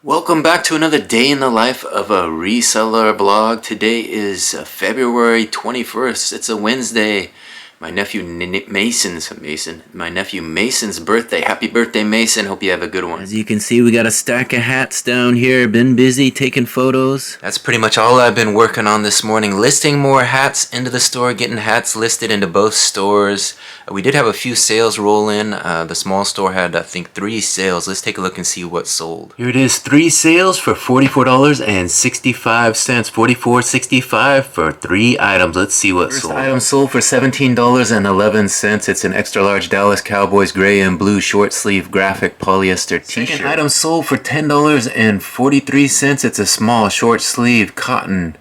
Welcome back to another day in the life of a reseller vlog. Today is February 21st. It's a Wednesday. My nephew Mason's birthday. Happy birthday, Mason. Hope you have a good one. As you can see, we got a stack of hats down here. Been busy taking photos. That's pretty much all I've been working on this morning. Listing more hats into the store, getting hats listed into both stores. We did have a few sales roll in. The small store had, I think, 3 sales. Let's take a look and see what sold. Here it is, 3 sales for $44.65. $44.65 for 3 items. Let's see what sold. First item sold for $17.11. It's an extra large Dallas Cowboys gray and blue short sleeve graphic polyester t-shirt. Second item sold for $10.43. It's a small short sleeve cotton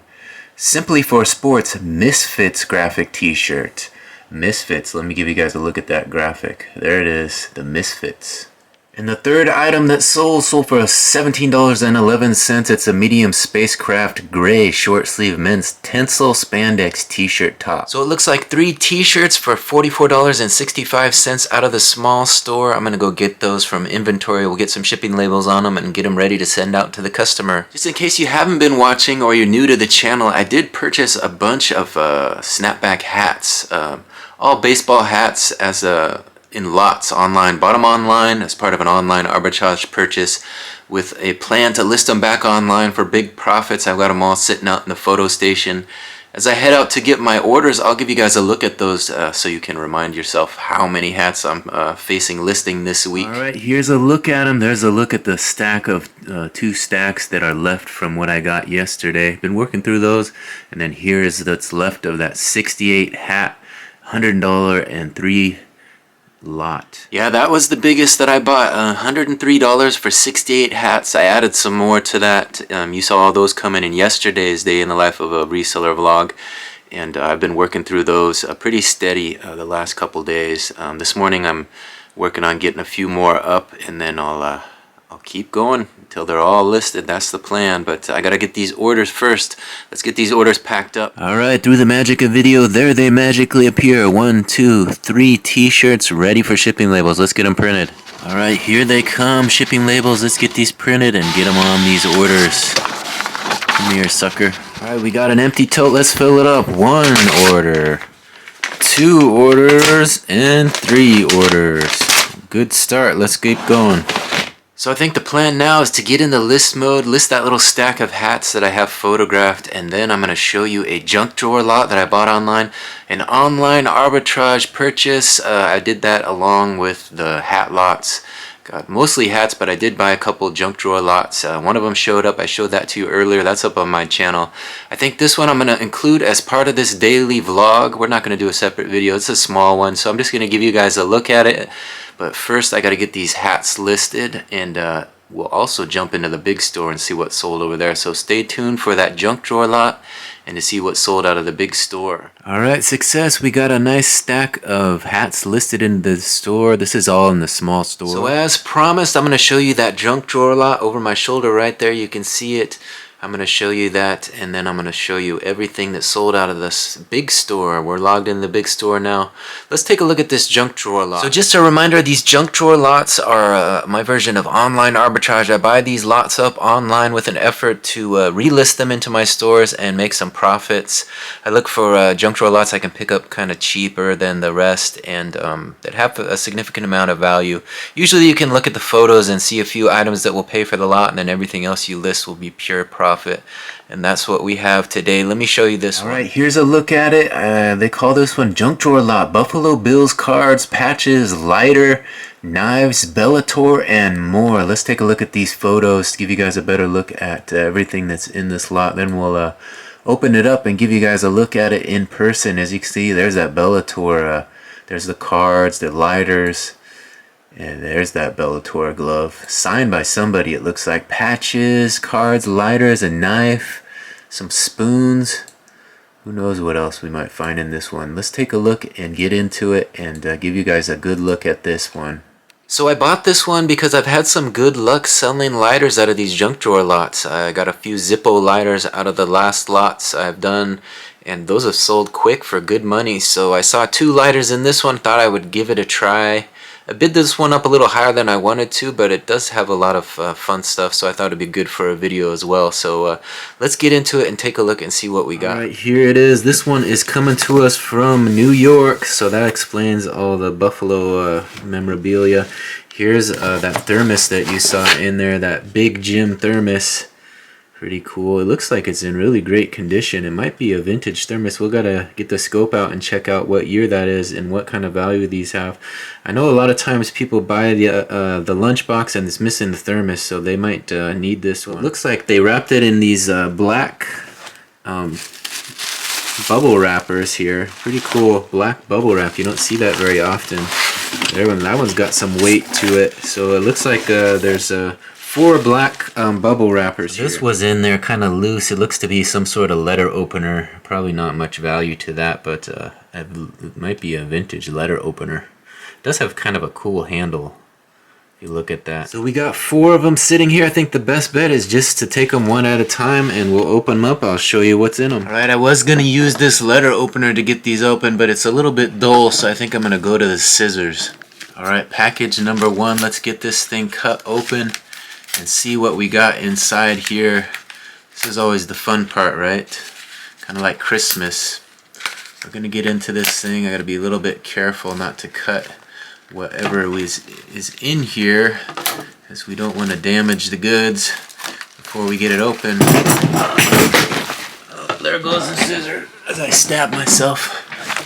Simply for Sports Misfits graphic t-shirt. Misfits, let me give you guys a look at that graphic. There it is, the Misfits. And the third item that sold for $17.11. It's a medium spacecraft gray short sleeve men's Tencel spandex t-shirt top. So it looks like 3 t-shirts for $44.65 out of the small store. I'm gonna go get those from inventory. We'll get some shipping labels on them and get them ready to send out to the customer. Just in case you haven't been watching or you're new to the channel, I did purchase a bunch of snapback hats. All baseball hats as in lots online. Bought them online as part of an online arbitrage purchase with a plan to list them back online for big profits. I've got them all sitting out in the photo station. As I head out to get my orders, I'll give you guys a look at those so you can remind yourself how many hats I'm facing listing this week. Alright, here's a look at them. There's a look at the stack of 2 stacks that are left from what I got yesterday. Been working through those, and then here's what's left of that 68 hat, $100 and 3 lot. Yeah, that was the biggest that I bought. $103 for 68 hats. I added some more to that. You saw all those coming in yesterday's day in the life of a reseller vlog, and I've been working through those pretty steady the last couple days. This morning I'm working on getting a few more up, and then I'll keep going until they're all listed. That's the plan, but I gotta get these orders first. Let's get these orders packed up. Alright, through the magic of video, there they magically appear. 1, 2, 3 t-shirts ready for shipping labels. Let's get them printed. Alright, here they come, shipping labels. Let's get these printed and get them on these orders. Come here, sucker. Alright, we got an empty tote. Let's fill it up. 1 order, 2 orders, and 3 orders. Good start. Let's keep going. So I think the plan now is to get into list mode, list that little stack of hats that I have photographed, and then I'm going to show you a junk drawer lot that I bought online. An online arbitrage purchase. I did that along with the hat lots. Got mostly hats, but I did buy a couple junk drawer lots. One of them showed up. I showed that to you earlier. That's up on my channel. I think this one I'm going to include as part of this daily vlog. We're not going to do a separate video. It's a small one, so I'm just going to give you guys a look at it. But first I got to get these hats listed, and we'll also jump into the big store and see what sold over there. So stay tuned for that junk drawer lot and to see what sold out of the big store. Alright, success. We got a nice stack of hats listed in the store. This is all in the small store. So as promised, I'm going to show you that junk drawer lot over my shoulder right there. You can see it. I'm going to show you that, and then I'm going to show you everything that sold out of this big store. We're logged in the big store now. Let's take a look at this junk drawer lot. So just a reminder, these junk drawer lots are my version of online arbitrage. I buy these lots up online with an effort to relist them into my stores and make some profits. I look for junk drawer lots I can pick up kind of cheaper than the rest, and that have a significant amount of value. Usually you can look at the photos and see a few items that will pay for the lot, and then everything else you list will be pure profit. And that's what we have today. Let me show you this one. Alright, here's a look at it. They call this one junk drawer lot. Buffalo Bills cards, patches, lighter, knives, Bellator, and more. Let's take a look at these photos to give you guys a better look at everything that's in this lot. Then we'll open it up and give you guys a look at it in person. As you can see, there's that Bellator. There's the cards, the lighters. And there's that Bellator glove. Signed by somebody, it looks like. Patches, cards, lighters, a knife, some spoons. Who knows what else we might find in this one. Let's take a look and get into it and give you guys a good look at this one. So I bought this one because I've had some good luck selling lighters out of these junk drawer lots. I got a few Zippo lighters out of the last lots I've done, and those have sold quick for good money. So I saw 2 lighters in this one, thought I would give it a try. I bid this one up a little higher than I wanted to, but it does have a lot of fun stuff, so I thought it'd be good for a video as well. So let's get into it and take a look and see what we got. Alright, here it is. This one is coming to us from New York, so that explains all the Buffalo memorabilia. Here's that thermos that you saw in there, that Big Jim thermos. Pretty cool. It looks like it's in really great condition. It might be a vintage thermos. We'll gotta get the scope out and check out what year that is and what kind of value these have. I know a lot of times people buy the lunchbox and it's missing the thermos, so they might need this one. It looks like they wrapped it in these black bubble wrappers here. Pretty cool black bubble wrap. You don't see that very often. That one's got some weight to it. So it looks like there's 4 black bubble wrappers here. This was in there kind of loose. It looks to be some sort of letter opener. Probably not much value to that, but it might be a vintage letter opener. It does have kind of a cool handle if you look at that. So we got 4 of them sitting here. I think the best bet is just to take them one at a time and we'll open them up. I'll show you what's in them. Alright, I was going to use this letter opener to get these open, but it's a little bit dull, so I think I'm going to go to the scissors. Alright, package number 1. Let's get this thing cut open and see what we got inside here. This is always the fun part, right? Kind of like Christmas. We're gonna get into this thing. I gotta be a little bit careful not to cut whatever is in here, because we don't want to damage the goods before we get it open. Oh, there goes the scissor as I stab myself.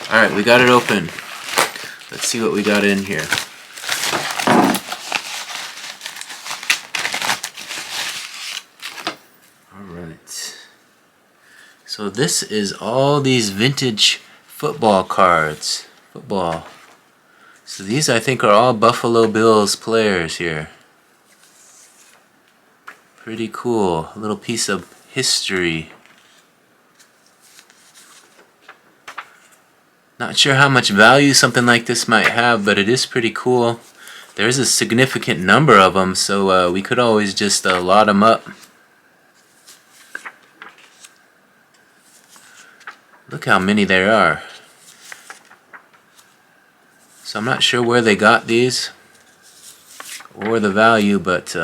Alright, we got it open. Let's see what we got in here. So this is all these vintage football cards. Football. So these I think are all Buffalo Bills players here. Pretty cool. A little piece of history. Not sure how much value something like this might have, but it is pretty cool. There's a significant number of them, so we could always just lot them up. Look how many there are. So I'm not sure where they got these or the value, but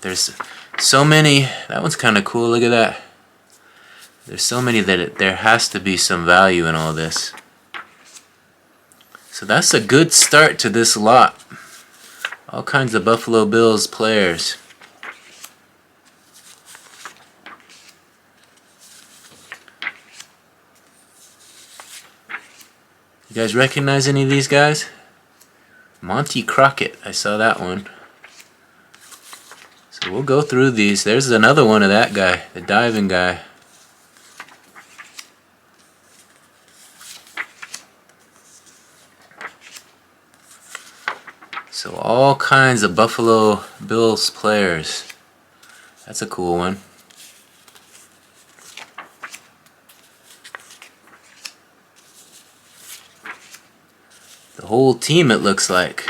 there's so many. That one's kind of cool. Look at that. There's so many that there has to be some value in all this. So that's a good start to this lot. All kinds of Buffalo Bills players. You guys recognize any of these guys? Monty Crockett, I saw that one. So we'll go through these. There's another one of that guy, the diving guy. So all kinds of Buffalo Bills players. That's a cool one. The whole team, it looks like.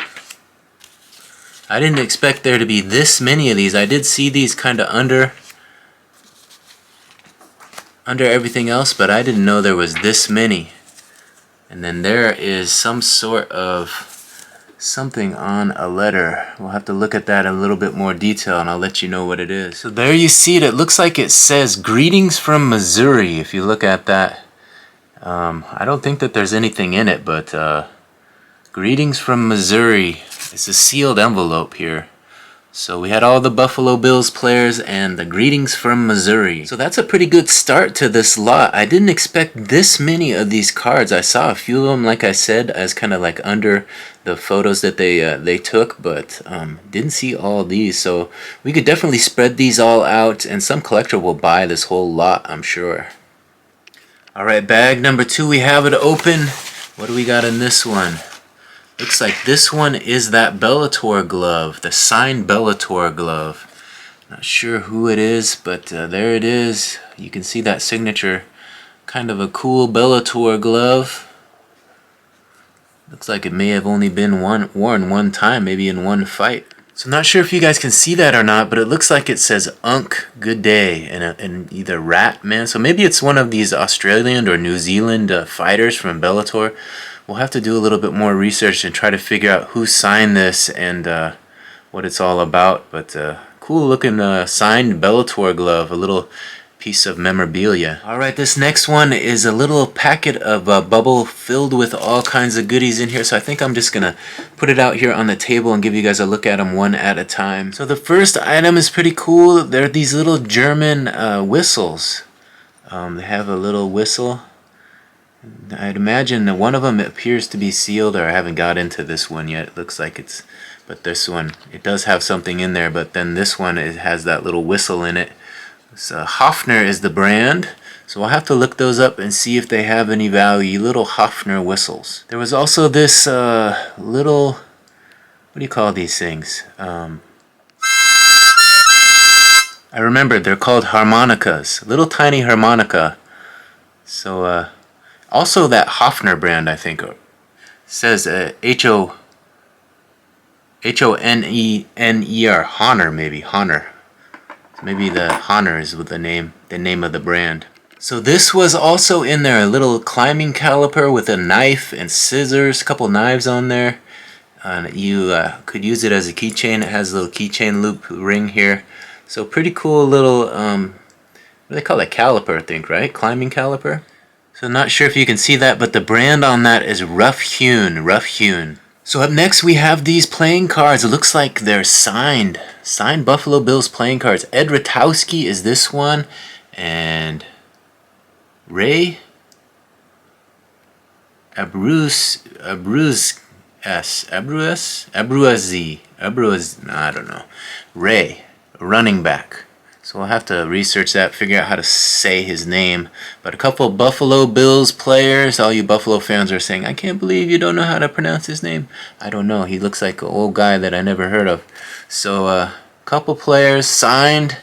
I didn't expect there to be this many of these. I did see these kind of under everything else, but I didn't know there was this many. And then there is some sort of something on a letter. We'll have to look at that in a little bit more detail and I'll let you know what it is. So there you see it. It looks like it says "Greetings from Missouri" if you look at that. I don't think that there's anything in it, but "Greetings from Missouri." It's a sealed envelope here. So we had all the Buffalo Bills players and the "Greetings from Missouri." So that's a pretty good start to this lot. I didn't expect this many of these cards. I saw a few of them, like I said, as kind of like under the photos that they took, but didn't see all these. So we could definitely spread these all out, and some collector will buy this whole lot, I'm sure. Alright, bag number 2, we have it open. What do we got in this one? Looks like this one is that Bellator glove, the signed Bellator glove. Not sure who it is, but there it is. You can see that signature. Kind of a cool Bellator glove. Looks like it may have only been worn one time, maybe in one fight. So I'm not sure if you guys can see that or not, but it looks like it says Unk Good Day and either Rat Man. So maybe it's one of these Australian or New Zealand fighters from Bellator. We'll have to do a little bit more research and try to figure out who signed this and what it's all about. But cool looking signed Bellator glove, a little piece of memorabilia. Alright, this next one is a little packet of bubble filled with all kinds of goodies in here, so I think I'm just gonna put it out here on the table and give you guys a look at them one at a time. So the first item is pretty cool. They're these little German whistles. They have a little whistle. I'd imagine that one of them appears to be sealed, or I haven't got into this one yet. It looks like it's, but this one, it does have something in there, but then this one, it has that little whistle in it. So Hofner is the brand, so I'll have to look those up and see if they have any value. Little Hofner whistles. There was also this little, what do you call these things? I remember they're called harmonicas, little tiny harmonica. So also that Hofner brand, I think, says H-O-N-E-N-E-R, Honor, maybe Honor. Maybe the Honor is with the name of the brand. So this was also in there, a little climbing caliper with a knife and scissors, a couple knives on there. You could use it as a keychain. It has a little keychain loop ring here. So pretty cool little, what do they call it? Caliper, I think, right? Climbing caliper. So not sure if you can see that, but the brand on that is Rough Hewn, Rough Hewn. So up next we have these playing cards. It looks like they're signed Buffalo Bills playing cards. Ed Ratowski is this one, and Ray Abruazi, I don't know. Ray, running back. So we'll have to research that, figure out how to say his name. But a couple of Buffalo Bills players, all you Buffalo fans are saying, I can't believe you don't know how to pronounce his name. I don't know, he looks like an old guy that I never heard of. So a couple players signed.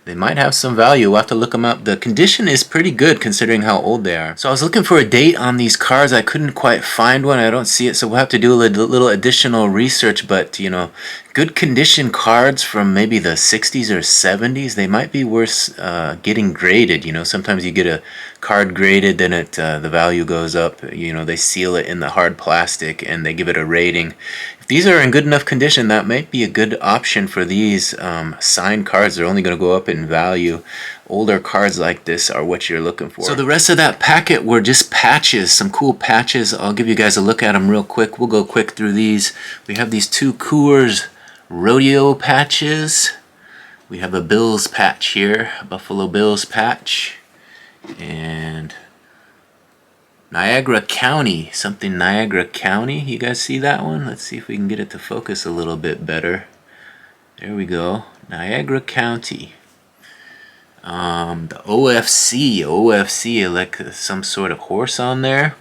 They might have some value. We'll have to look them up. The condition is pretty good considering how old they are. So I was looking for a date on these cards. I couldn't quite find one. I don't see it. So we'll have to do a little additional research. But, you know, good condition cards from maybe the 60s or 70s, they might be worth getting graded. You know, sometimes you get a card graded, then the value goes up. You know, they seal it in the hard plastic and they give it a rating. If these are in good enough condition, that might be a good option for these signed cards. They're only going to go up in value. Older cards like this are what you're looking for. So the rest of that packet were just patches, some cool patches. I'll give you guys a look at them real quick. We'll go quick through these. We have these two Coors Rodeo patches. We have a Bills patch here, a Buffalo Bills patch. And Niagara County, something Niagara County. You guys see that one? Let's see if we can get it to focus a little bit better. There we go, Niagara County. The OFC, like some sort of horse on there.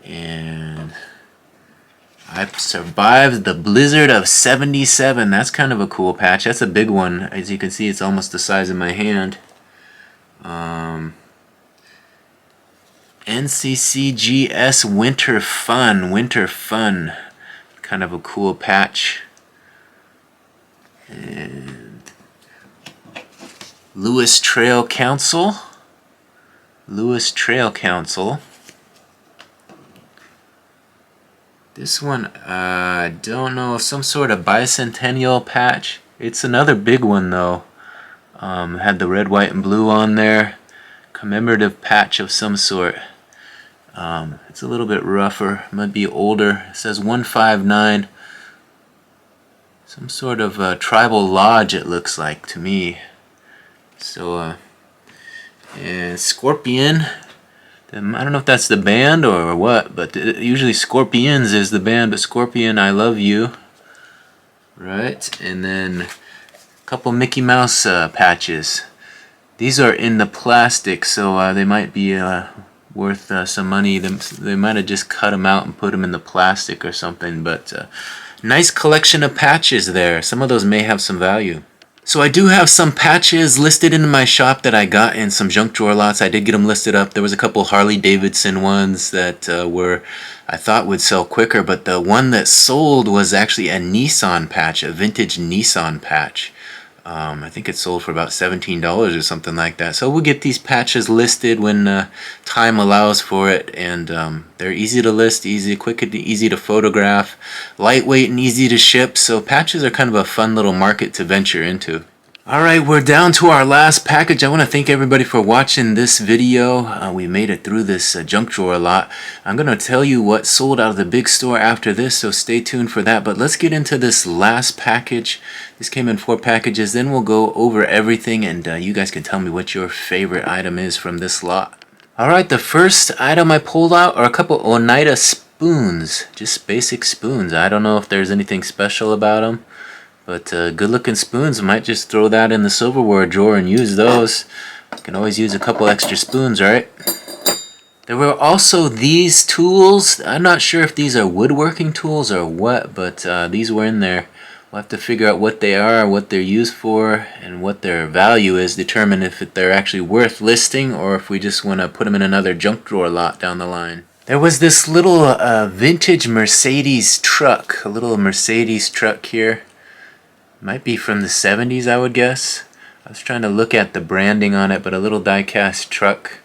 And I survived the blizzard of 77. That's kind of a cool patch. That's a big one. As you can see, it's almost the size of my hand. NCCGS Winter Fun. Kind of a cool patch. And Lewis Trail Council. This one, I don't know, some sort of bicentennial patch. It's another big one though. Had the red, white, and blue on there. Commemorative patch of some sort. It's a little bit rougher, might be older. It says 159. Some sort of tribal lodge, it looks like to me. So, and Scorpion. I don't know if that's the band or what, but usually Scorpions is the band, but Scorpion, I Love You. Right, and then a couple Mickey Mouse patches. These are in the plastic, so they might be worth some money. They might have just cut them out and put them in the plastic or something, but nice collection of patches there. Some of those may have some value. So I do have some patches listed in my shop that I got in some junk drawer lots. I did get them listed up. There was a couple Harley Davidson ones that I thought would sell quicker, but the one that sold was actually a Nissan patch, a vintage Nissan patch. I think it sold for about $17 or something like that. So we'll get these patches listed when time allows for it, and they're easy to list, quick and easy to photograph, lightweight and easy to ship. So patches are kind of a fun little market to venture into. Alright, we're down to our last package. I want to thank everybody for watching this video. We made it through this junk drawer lot. I'm going to tell you what sold out of the big store after this, so stay tuned for that. But let's get into this last package. This came in 4 packages. Then we'll go over everything, and you guys can tell me what your favorite item is from this lot. Alright, the first item I pulled out are a couple Oneida spoons. Just basic spoons. I don't know if there's anything special about them. But good looking spoons. I might just throw that in the silverware drawer and use those. You can always use a couple extra spoons, right? There were also these tools. I'm not sure if these are woodworking tools or what, but these were in there. We'll have to figure out what they are, what they're used for, and what their value is, determine if they're actually worth listing or if we just want to put them in another junk drawer lot down the line. There was this little vintage Mercedes truck, a little Mercedes truck here. Might be from the 70s, I would guess. I was trying to look at the branding on it, but a little die-cast truck.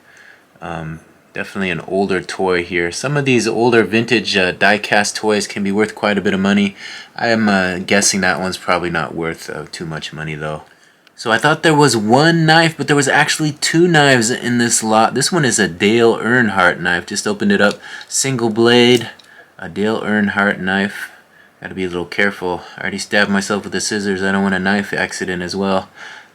Definitely an older toy here. Some of these older vintage die-cast toys can be worth quite a bit of money. I'm guessing that one's probably not worth too much money, though. So I thought there was one knife, but there was actually 2 knives in this lot. This one is a Dale Earnhardt knife. Just opened it up. Single blade, a Dale Earnhardt knife. Gotta be a little careful. I already stabbed myself with the scissors. I don't want a knife accident as well.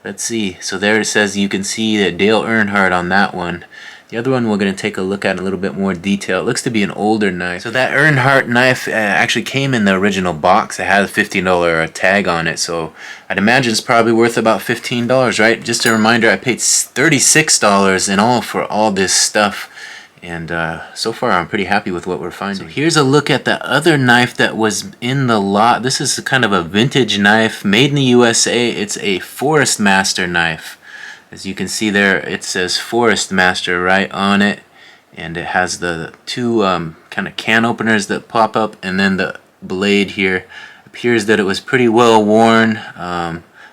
Let's see. So there it says you can see that Dale Earnhardt on that one. The other one we're going to take a look at in a little bit more detail. It looks to be an older knife. So that Earnhardt knife actually came in the original box. It had a $15 tag on it. So I'd imagine it's probably worth about $15, right? Just a reminder, I paid $36 in all for all this stuff. And so far I'm pretty happy with what we're finding. So here's a look at the other knife that was in the lot. This is kind of a vintage knife made in the USA. It's a Forest Master knife. As you can see there, it says Forest Master right on it. And it has the 2 kind of can openers that pop up, and then the blade here. Appears that it was pretty well worn.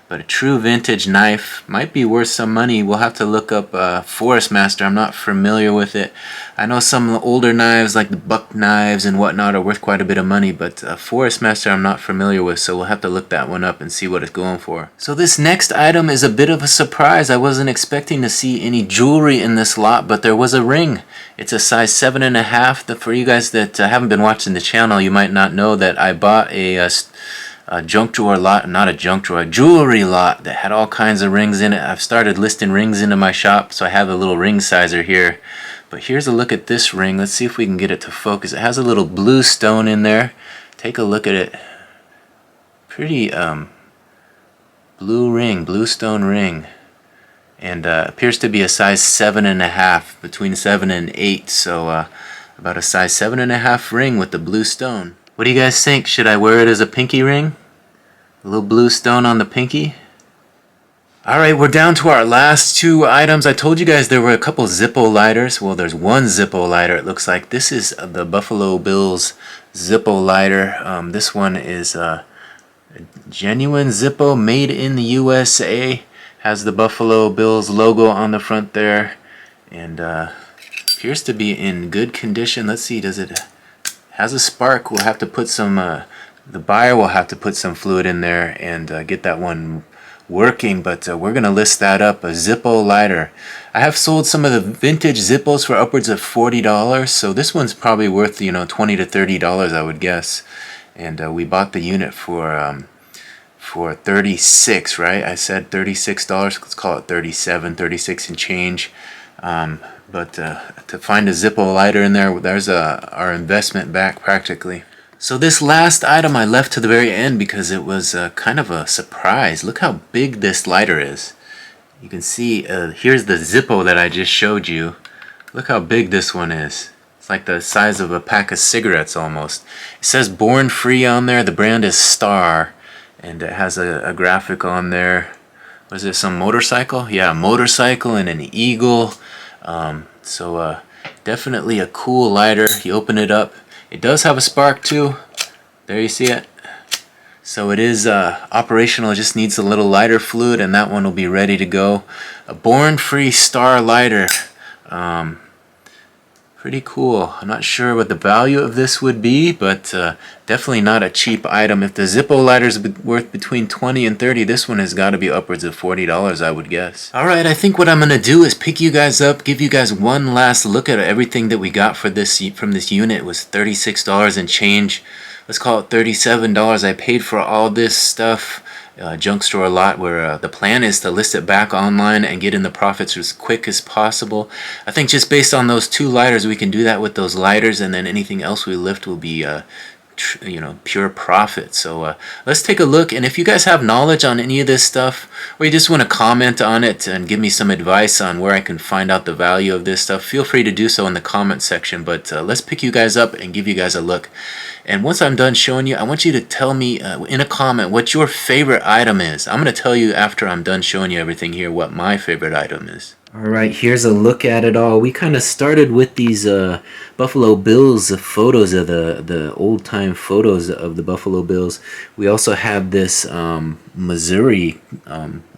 But a true vintage knife might be worth some money. We'll have to look up Forest Master. I'm not familiar with it. I know some of the older knives, like the buck knives and whatnot, are worth quite a bit of money, but Forest Master I'm not familiar with, so we'll have to look that one up and see what it's going for. So this next item is a bit of a surprise. I wasn't expecting to see any jewelry in this lot, but there was a ring. It's a size 7.5. For you guys that haven't been watching the channel, you might not know that I bought a junk drawer lot, not a junk drawer, a jewelry lot that had all kinds of rings in it. I've started listing rings into my shop, so I have a little ring sizer here. But here's a look at this ring. Let's see if we can get it to focus. It has a little blue stone in there. Take a look at it. Pretty blue ring, blue stone ring. And appears to be a size 7.5, between 7 and 8. So about a size 7.5 ring with the blue stone. What do you guys think? Should I wear it as a pinky ring? A little blue stone on the pinky? Alright, we're down to our last 2 items. I told you guys there were a couple Zippo lighters. Well, there's one Zippo lighter, it looks like. This is the Buffalo Bills Zippo lighter. This one is a genuine Zippo made in the USA. Has the Buffalo Bills logo on the front there. And appears to be in good condition. Let's see, does it... has a spark. We'll have to put some, the buyer will have to put some fluid in there and get that one working, but we're going to list that up, a Zippo lighter. I have sold some of the vintage Zippos for upwards of $40, so this one's probably worth, you know, $20 to $30, I would guess. And we bought the unit for $36, right? I said $36, let's call it $37, $36 and change. But to find a Zippo lighter in there, there's our investment back practically. So this last item I left to the very end because it was kind of a surprise. Look how big this lighter is. You can see, here's the Zippo that I just showed you. Look how big this one is. It's like the size of a pack of cigarettes almost. It says Born Free on there. The brand is Star. And it has a graphic on there. Was it some motorcycle? Yeah, a motorcycle and an eagle. Definitely a cool lighter. You open it up. It does have a spark too. There you see it. So it is operational. It just needs a little lighter fluid, and that one will be ready to go. A Born Free Star lighter. Pretty cool. I'm not sure what the value of this would be, but definitely not a cheap item. If the Zippo lighter is worth between 20 and 30, this one has got to be upwards of $40, I would guess. Alright, I think what I'm going to do is pick you guys up, give you guys one last look at everything that we got for this from this unit. It was $36 and change. Let's call it $37 I paid for all this stuff. Junk store lot, where the plan is to list it back online and get in the profits as quick as possible. I think just based on those two lighters, we can do that with those lighters, and then anything else we lift will be pure profit. So let's take a look, and if you guys have knowledge on any of this stuff, or you just want to comment on it and give me some advice on where I can find out the value of this stuff, feel free to do so in the comment section. But let's pick you guys up and give you guys a look. And once I'm done showing you, I want you to tell me in a comment what your favorite item is. I'm going to tell you after I'm done showing you everything here what my favorite item is. Alright, here's a look at it all. We kind of started with these Buffalo Bills photos of the old-time photos of the Buffalo Bills. We also have this Missouri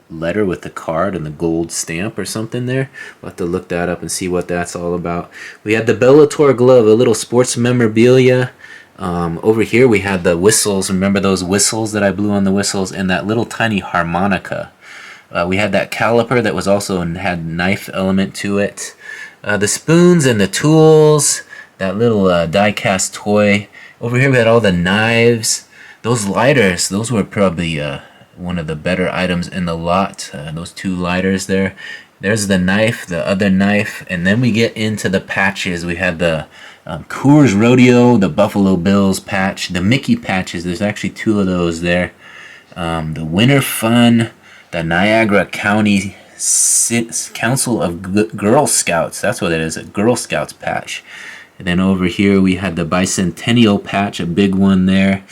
letter with the card and the gold stamp or something there. We'll have to look that up and see what that's all about. We had the Bellator glove, a little sports memorabilia. Over here we had the whistles. Remember those whistles that I blew on the whistles, and that little tiny harmonica. We had that caliper that was also had knife element to it. The spoons and the tools, that little die-cast toy. Over here we had all the knives. Those lighters, those were probably one of the better items in the lot. Those two lighters there. There's the knife, the other knife, and then we get into the patches. We had the Coors Rodeo, the Buffalo Bills patch, the Mickey patches. There's actually two of those there. The Winter Fun, the Niagara County Council of Girl Scouts. That's what it is, a Girl Scouts patch. And then over here we had the Bicentennial patch, a big one there.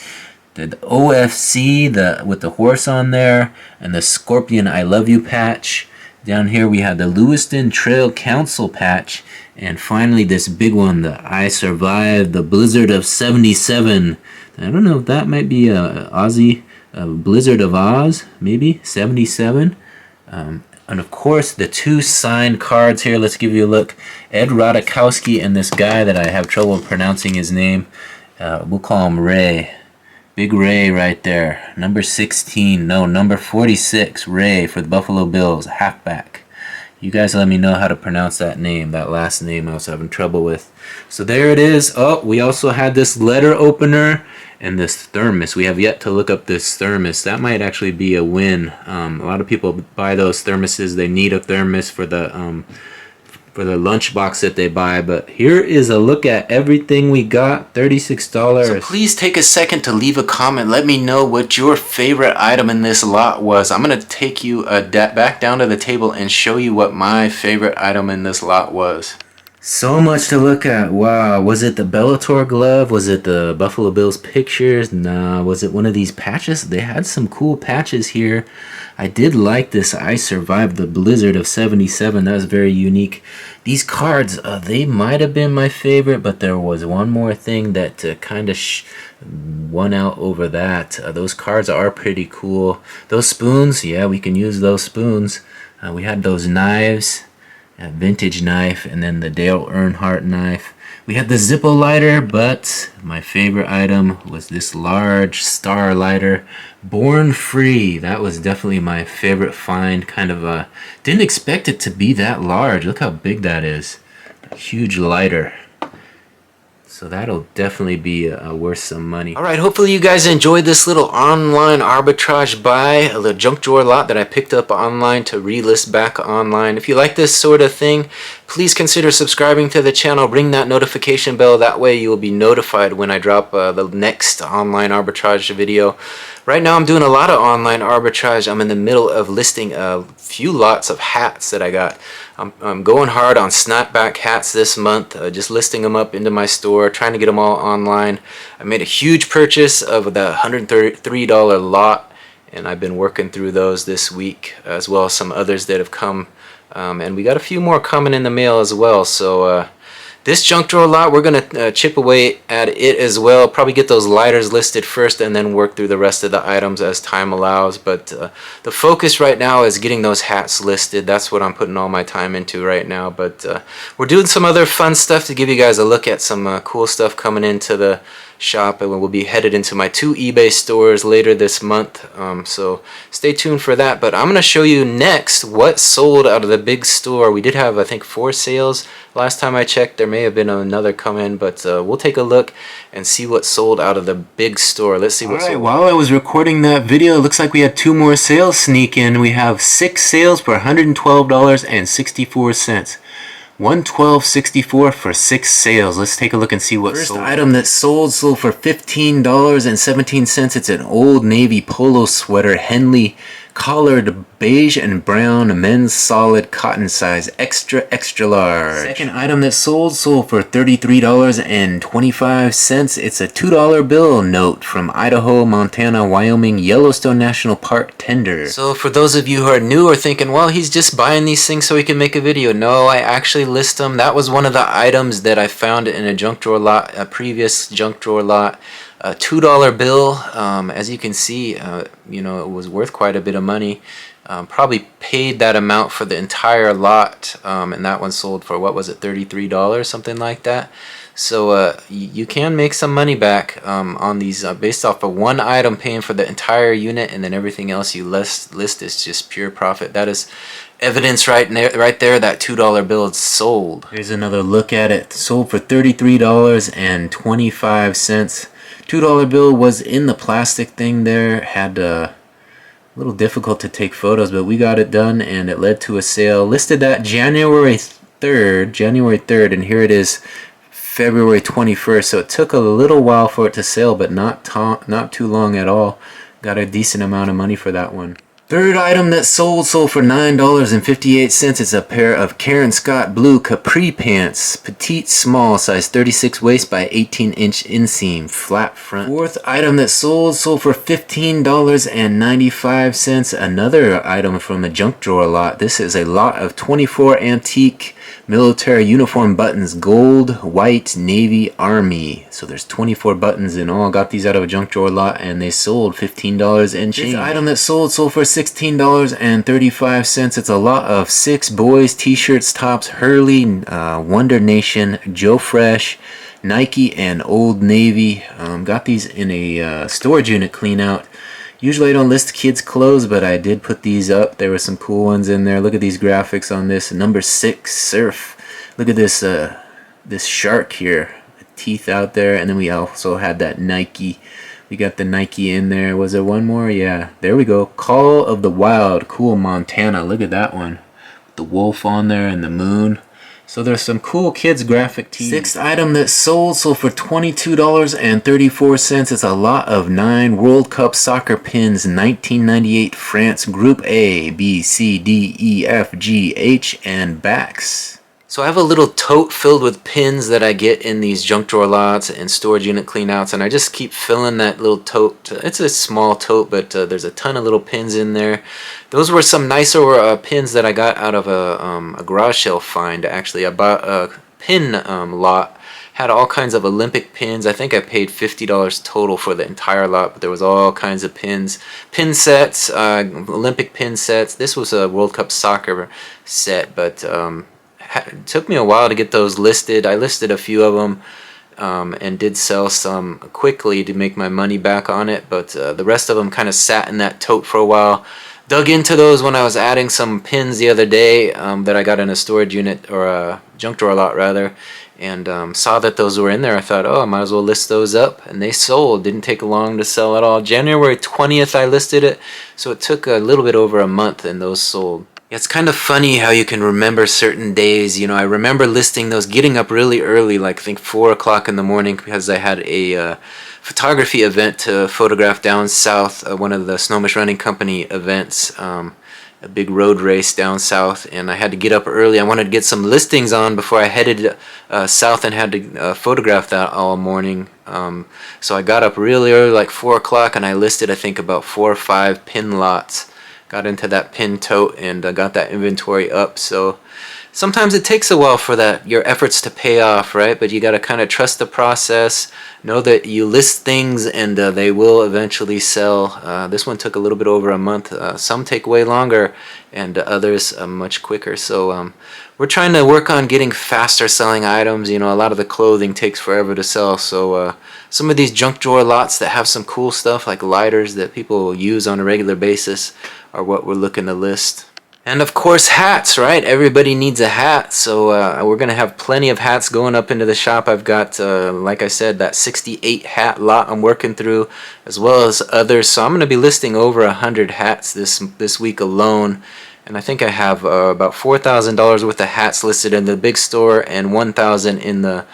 The OFC, with the horse on there, and the Scorpion I Love You patch. Down here we had the Lewiston Trail Council patch, and finally this big one, the I Survived the Blizzard of 77. I don't know if that might be a Aussie Blizzard of Oz, maybe 77. And of course the two signed cards here. Let's give you a look. Ed Rodakowski and this guy that I have trouble pronouncing his name. We'll call him Ray. Big Ray right there. Number 16. No, number 46. Ray for the Buffalo Bills. Halfback. You guys let me know how to pronounce that name. That last name I was having trouble with. So there it is. Oh, we also had this letter opener and this thermos. We have yet to look up this thermos. That might actually be a win. A lot of people buy those thermoses. They need a thermos for the lunchbox that they buy. But here is a look at everything we got. $36. So please take a second to leave a comment. Let me know what your favorite item in this lot was. I'm going to take you back down to the table and show you what my favorite item in this lot was. So much to look at. Wow. Was it the Bellator glove? Was it the Buffalo Bills pictures? Nah. Was it one of these patches? They had some cool patches here. I did like this I Survived the Blizzard of 77. That was very unique. These cards, they might have been my favorite, but there was one more thing that kind of won out over that. Those cards are pretty cool. Those spoons, yeah, we can use those spoons. We had those knives. A vintage knife, and then the Dale Earnhardt knife. We had the Zippo lighter, but my favorite item was this large star lighter, Born Free. That was definitely my favorite find. Kind of didn't expect it to be that large. Look how big that is. A huge lighter. So that'll definitely be worth some money. Alright, hopefully you guys enjoyed this little online arbitrage buy, a little junk drawer lot that I picked up online to relist back online. If you like this sort of thing, please consider subscribing to the channel. Ring that notification bell. That way you will be notified when I drop the next online arbitrage video. Right now I'm doing a lot of online arbitrage. I'm in the middle of listing a few lots of hats that I got. I'm going hard on snapback hats this month, just listing them up into my store, trying to get them all online. I made a huge purchase of the $133 lot, and I've been working through those this week, as well as some others that have come, and we got a few more coming in the mail as well. So this junk drawer lot, we're going to chip away at it as well. Probably get those lighters listed first and then work through the rest of the items as time allows. But the focus right now is getting those hats listed. That's what I'm putting all my time into right now. But we're doing some other fun stuff to give you guys a look at some cool stuff coming into the shop, and we'll be headed into my 2 eBay stores later this month, so stay tuned for that. But I'm going to show you next what sold out of the big store. We did have, I think, 4 sales last time I checked. There may have been another come in, but we'll take a look and see what sold out of the big store. Let's see what sold. While I was recording that video, it looks like we had 2 more sales sneak in. We have 6 sales for $112.64. $112.64 for 6 sales. Let's take a look and see what sold. First item that sold for $15.17. It's an Old Navy polo sweater, Henley, collared beige and brown, men's solid cotton size, extra large. Second item that sold for $33.25. It's a $2 bill note from Idaho, Montana, Wyoming, Yellowstone National Park tender. So for those of you who are new or thinking, well, he's just buying these things so he can make a video. No, I actually list them. That was one of the items that I found in a junk drawer lot, a previous junk drawer lot. A $2 bill, as you can see, you know, it was worth quite a bit of money. Probably paid that amount for the entire lot, and that one sold for, what was it, $33, something like that. So you can make some money back on these based off of one item, paying for the entire unit, and then everything else you list is just pure profit. That is evidence right there that $2 bill is sold. Here's another look at it. Sold for $33.25. $2 bill was in the plastic thing there. Had a little difficult to take photos, but we got it done, and it led to a sale. Listed that January 3rd, and here it is, February 21st. So it took a little while for it to sell, but not too long at all. Got a decent amount of money for that one. Third item that sold for $9.58. It's a pair of Karen Scott blue capri pants, petite small, size 36 waist by 18-inch inseam, flat front. Fourth item that sold for $15.95. Another item from the junk drawer lot. This is a lot of 24 antique military uniform buttons, gold, white, navy, army. So there's 24 buttons in all. Got these out of a junk drawer lot, and they sold $15 and change. This item that sold for $16.35. It's a lot of 6 boys t-shirts, tops, Hurley, Wonder Nation, Joe Fresh, Nike, and Old Navy. Got these in a storage unit clean out. Usually I don't list kids' clothes, but I did put these up. There were some cool ones in there. Look at these graphics on this. Number 6 surf. Look at this this shark here. Teeth out there. And then we also had that Nike. We got the Nike in there. Was there one more? Yeah. There we go. Call of the Wild. Cool Montana. Look at that one. The wolf on there and the moon. So there's some cool kids graphic tees. Sixth item that sold for $22.34. It's a lot of 9 World Cup soccer pins, 1998 France Group A, B, C, D, E, F, G, H, and backs. So I have a little tote filled with pins that I get in these junk drawer lots and storage unit cleanouts, and I just keep filling that little tote. It's a small tote, but there's a ton of little pins in there. Those were some nicer pins that I got out of a garage sale find. Actually, I bought a pin lot. Had all kinds of Olympic pins. I think I paid $50 total for the entire lot, but there was all kinds of pins. Pin sets, Olympic pin sets. This was a World Cup soccer set, but it took me a while to get those listed. I listed a few of them and did sell some quickly to make my money back on it, but the rest of them kind of sat in that tote for a while. Dug into those when I was adding some pins the other day that I got in a storage unit, or a junk drawer lot rather, and saw that those were in there. I thought, oh, I might as well list those up, and they sold. Didn't take long to sell at all. January 20th I listed it, so it took a little bit over a month, and those sold. Yeah, it's kind of funny how you can remember certain days. You know, I remember listing those, getting up really early, like I think 4 o'clock in the morning, because I had a photography event to photograph down south, one of the Snohomish Running Company events, a big road race down south, and I had to get up early. I wanted to get some listings on before I headed south and had to photograph that all morning. So I got up really early, like 4 o'clock, and I listed, I think, about 4 or 5 pin lots. Got into that pin tote and got that inventory up. So sometimes it takes a while for your efforts to pay off, right? But you got to kind of trust the process. Know that you list things and they will eventually sell. This one took a little bit over a month. Some take way longer and others much quicker. So we're trying to work on getting faster selling items. You know, a lot of the clothing takes forever to sell. So some of these junk drawer lots that have some cool stuff like lighters that people use on a regular basis are what we're looking to list. And of course hats, right? Everybody needs a hat, so we're going to have plenty of hats going up into the shop. I've got, like I said, that 68 hat lot I'm working through, as well as others. So I'm going to be listing over 100 hats this week alone. And I think I have about $4,000 worth of hats listed in the big store and $1,000 in the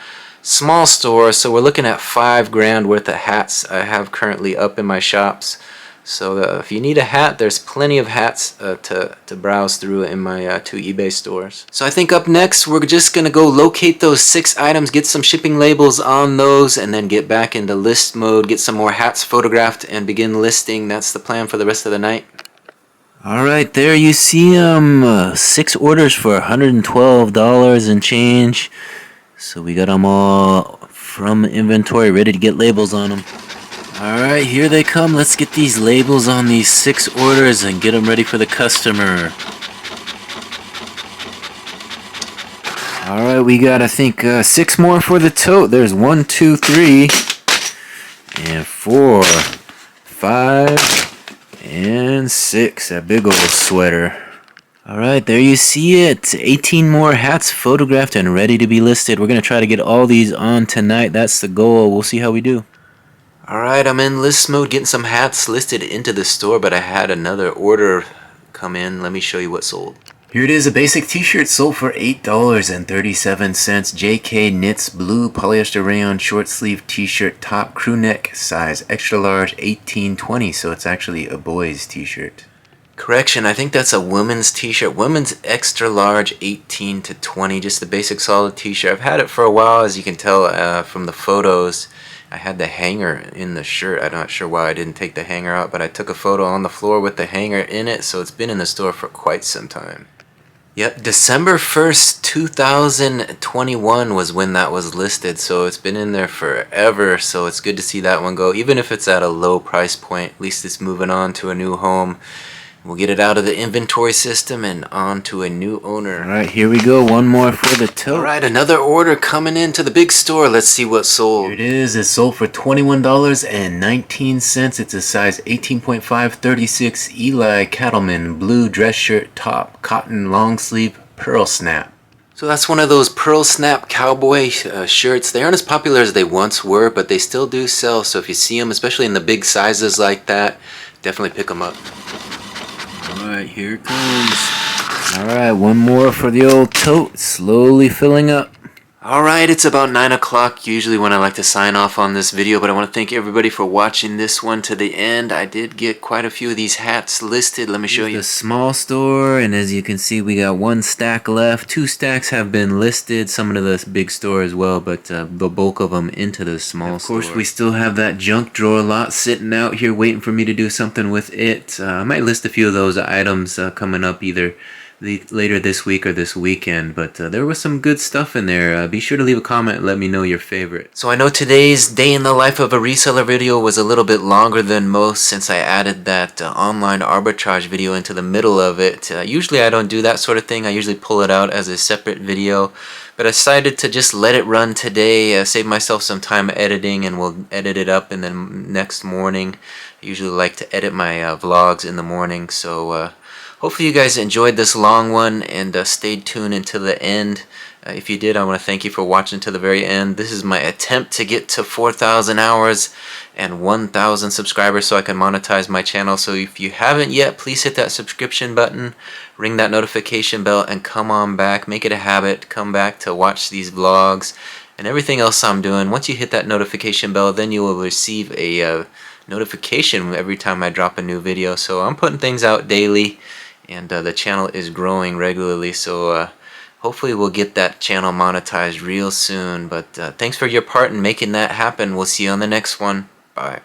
small store. So we're looking at $5,000 worth of hats I have currently up in my shops. So if you need a hat, there's plenty of hats to browse through in my 2 eBay stores. So I think up next, we're just going to go locate those 6 items, get some shipping labels on those, and then get back into list mode, get some more hats photographed, and begin listing. That's the plan for the rest of the night. Alright, there you see 6 orders for $112 and change. So we got them all from inventory, ready to get labels on them. Alright, here they come. Let's get these labels on these 6 orders and get them ready for the customer. Alright, we got, I think, 6 more for the tote. There's 1, 2, 3, and 4, 5, and 6. That big old sweater. Alright, there you see it. 18 more hats photographed and ready to be listed. We're going to try to get all these on tonight. That's the goal. We'll see how we do. Alright, I'm in list mode getting some hats listed into the store, but I had another order come in. Let me show you what sold. Here it is, a basic t-shirt sold for $8.37. JK Knits blue polyester rayon short sleeve t-shirt top crew neck size extra large 18-20, so it's actually a boy's t-shirt. Correction, I think that's a women's t-shirt. Women's extra large 18 to 20, just a basic solid t-shirt. I've had it for a while, as you can tell from the photos. I had the hanger in the shirt. I'm not sure why I didn't take the hanger out, but I took a photo on the floor with the hanger in it, so it's been in the store for quite some time. Yep, December 1st, 2021 was when that was listed, so it's been in there forever, so it's good to see that one go. Even if it's at a low price point, at least it's moving on to a new home. We'll get it out of the inventory system and on to a new owner. Alright, here we go. One more for the tote. Alright, another order coming into the big store. Let's see what sold. Here it is. It sold for $21.19. It's a size 18.5 36 Eli Cattleman blue dress shirt top cotton long sleeve pearl snap. So that's one of those pearl snap cowboy shirts. They aren't as popular as they once were, but they still do sell. So if you see them, especially in the big sizes like that, definitely pick them up. Alright, here it comes. Alright, one more for the old tote. Slowly filling up. Alright, it's about 9 o'clock, usually when I like to sign off on this video, but I want to thank everybody for watching this one to the end. I did get quite a few of these hats listed. Let me show you. The small store, and as you can see, we got 1 stack left. 2 stacks have been listed, some of the big store as well, but the bulk of them into the small store. Of course, we still have that junk drawer lot sitting out here waiting for me to do something with it. I might list a few of those items coming up either later this week or this weekend, but there was some good stuff in there. Be sure to leave a comment and let me know your favorite. So I know today's day in the life of a reseller video was a little bit longer than most since I added that online arbitrage video into the middle of it. Usually I don't do that sort of thing. I usually pull it out as a separate video, but I decided to just let it run today, save myself some time editing, and we'll edit it up and then next morning. I usually like to edit my vlogs in the morning, so hopefully you guys enjoyed this long one and stayed tuned until the end. If you did, I want to thank you for watching to the very end. This is my attempt to get to 4,000 hours and 1,000 subscribers so I can monetize my channel. So if you haven't yet, please hit that subscription button, ring that notification bell, and come on back. Make it a habit. Come back to watch these vlogs and everything else I'm doing. Once you hit that notification bell, then you will receive a notification every time I drop a new video. So I'm putting things out daily, and the channel is growing regularly, so Hopefully we'll get that channel monetized real soon, but thanks for your part in making that happen. We'll see you on the next one. Bye.